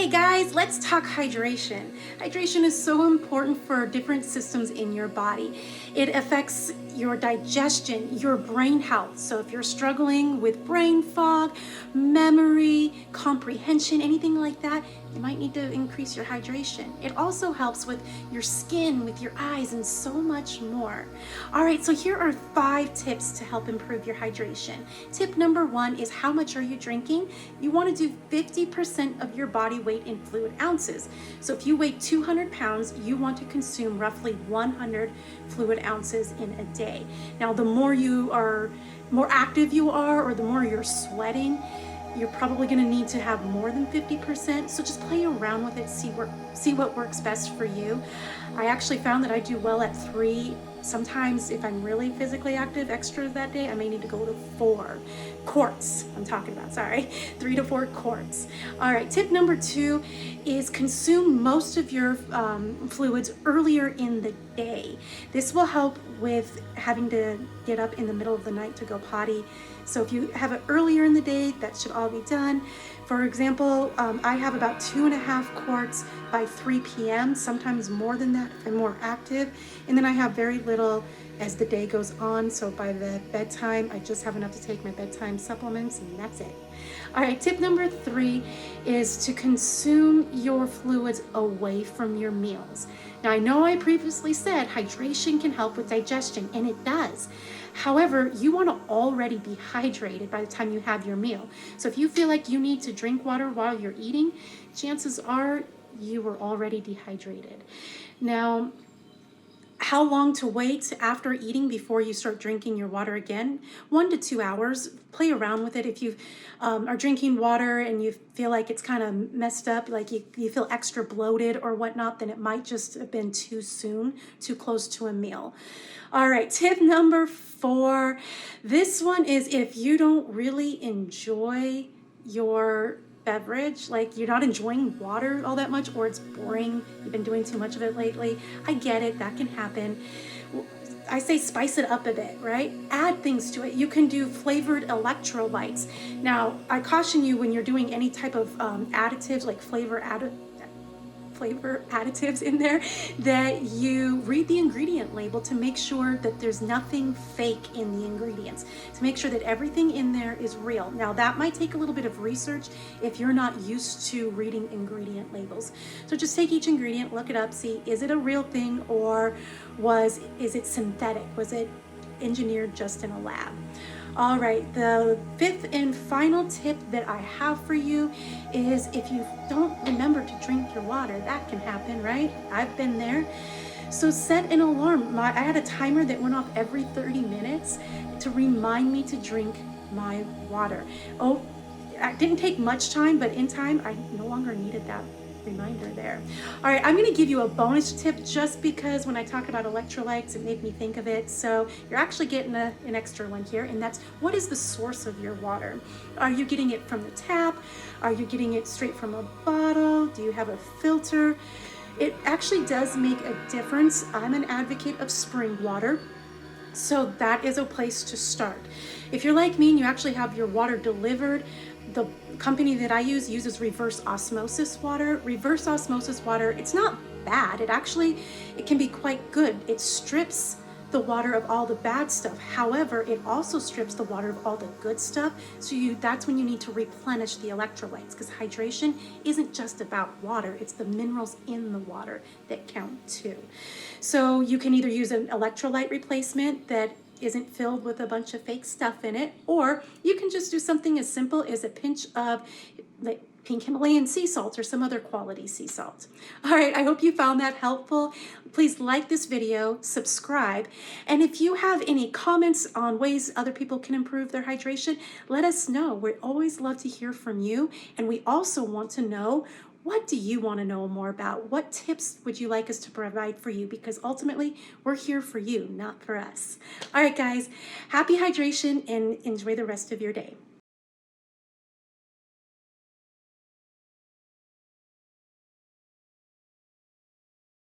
Hey guys, let's talk hydration. Hydration is so important for different systems in your body. It affects your digestion, your brain health. So if you're struggling with brain fog, memory, comprehension, anything like that, you might need to increase your hydration. It also helps with your skin, with your eyes, and so much more. All right, so here are 5 tips to help improve your hydration. Tip number 1 is how much are you drinking? You want to do 50% of your body weight in fluid ounces. So if you weigh 200 pounds, you want to consume roughly 100 fluid ounces in a day. Now, the more active you are, or the more you're sweating, you're probably going to need to have more than 50%. So just play around with it, see what works best for you. I actually found that I do well at 3. Sometimes if I'm really physically active extra that day, I may need to go to 4 quarts. I'm talking about, sorry, 3 to 4 quarts. All right, tip number 2 is consume most of your fluids earlier in the day. This will help with having to get up in the middle of the night to go potty. So if you have it earlier in the day, that should all be done. For example, I have about 2.5 quarts by 3 p.m., sometimes more than that if I'm more active. And then I have very little as the day goes on. So by the bedtime, I just have enough to take my bedtime supplements, and that's it. All right, tip number 3 is to consume your fluids away from your meals. Now, I know I previously said hydration can help with digestion, and it does. However, you want to already be hydrated by the time you have your meal. So if you feel like you need to drink water while you're eating, chances are you were already dehydrated. Now, how long to wait after eating before you start drinking your water again? 1 to 2 hours. Play around with it. If you are drinking water and you feel like it's kind of messed up, like you feel extra bloated or whatnot, then it might just have been too soon, too close to a meal. All right, tip number 4. This one is if you don't really enjoy your beverage, like you're not enjoying water all that much, or it's boring, you've been doing too much of it lately. I get it, that can happen. I say spice it up a bit, right? Add things to it. You can do flavored electrolytes. Now, I caution you when you're doing any type of additives, like flavor additives in there, that you read the ingredient label to make sure that there's nothing fake in the ingredients, to make sure that everything in there is real. Now, that might take a little bit of research if you're not used to reading ingredient labels. So just take each ingredient, look it up, see, is it a real thing, or is it synthetic? Was it engineered just in a lab? All right, the 5th and final tip that I have for you is if you don't remember to drink your water, that can happen, right? I've been there. So set an alarm. I had a timer that went off every 30 minutes to remind me to drink my water. Oh, it didn't take much time, but in time, I no longer needed that reminder there. All right, I'm going to give you a bonus tip just because when I talk about electrolytes, it made me think of it. So you're actually getting an extra one here, and that's what is the source of your water? Are you getting it from the tap? Are you getting it straight from a bottle? Do you have a filter? It actually does make a difference. I'm an advocate of spring water. So that is a place to start. If you're like me and you actually have your water delivered, the company that I use uses reverse osmosis water. Reverse osmosis water, it's not bad. It can be quite good. It strips the water of all the bad stuff. However, it also strips the water of all the good stuff. So that's when you need to replenish the electrolytes, because hydration isn't just about water. It's the minerals in the water that count too. So you can either use an electrolyte replacement that isn't filled with a bunch of fake stuff in it, or you can just do something as simple as a pinch of like pink Himalayan sea salt or some other quality sea salt. All right, I hope you found that helpful. Please like this video, subscribe, and if you have any comments on ways other people can improve their hydration, let us know. We always love to hear from you, and we also want to know, what do you want to know more about? What tips would you like us to provide for you? Because ultimately, we're here for you, not for us. All right, guys, happy hydration and enjoy the rest of your day.